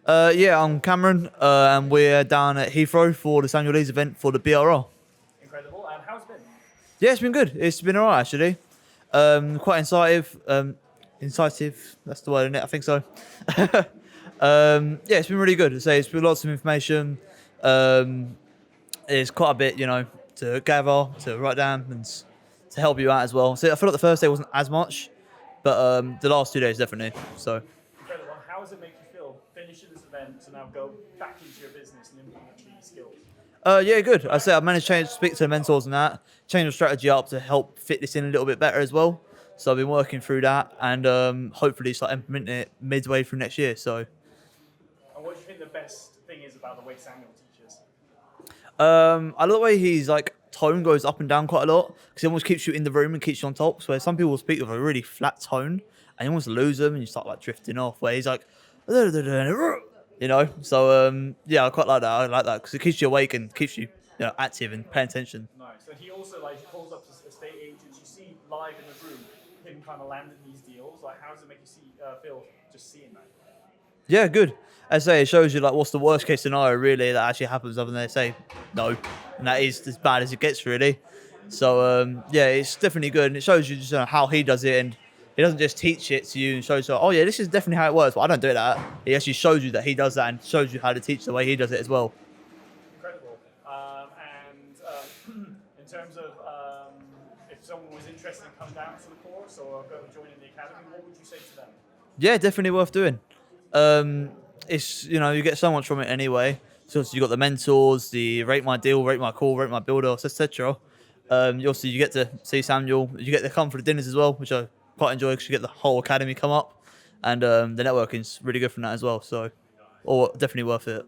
Yeah, I'm Cameron, and we're down at Heathrow for the Samuel Leeds event for the BRL. Incredible. And how's it been? Yeah, it's been good. It's been alright actually. Quite incisive. Incisive. That's the word, isn't it? I think so. Yeah, it's been really good. It's been lots of information. Um, it's quite a bit, to gather, to write down, and to help you out as well. So I feel like the first day wasn't as much, but the last 2 days definitely. So. Incredible. And how does it make you feel finishing this event to now go back into your business and implement these skills? Yeah, good. I say I've managed to speak to the mentors and that, change the strategy up to help fit this in a little bit better as well. So I've been working through that and hopefully start implementing it midway through next year. So And what do you think the best thing is about the way Samuel teaches? I love the way he's like tone goes up and down quite a lot because he almost keeps you in the room and keeps you on top. So some people speak with a really flat tone and you almost lose them and you start like drifting off. Where he's like, So yeah, I quite like that. I like that because it keeps you awake and keeps you, active and paying attention. Nice. And he also calls up to estate agents. You see live in the room him kind of landing these deals. Like, how does it make you feel just seeing that? Yeah, good. As I say, it shows you like what's the worst case scenario really that actually happens other than they say no, and that is as bad as it gets really. So yeah, it's definitely good, and it shows you just how he does it, and he doesn't just teach it to you and shows you, oh yeah, this is definitely how it works, but I don't do that. He actually shows you that he does that and shows you how to teach the way he does it as well. Incredible. In terms of if someone was interested in coming down to the course or joining the academy, what would you say to them? Yeah, definitely worth doing. It's you get so much from it anyway. So you got the mentors, the rate my deal, rate my call, rate my builder, etc. You get to see Samuel. You get to come for the dinners as well, which I quite enjoy because you get the whole academy come up, and the networking's really good from that as well. So, definitely worth it.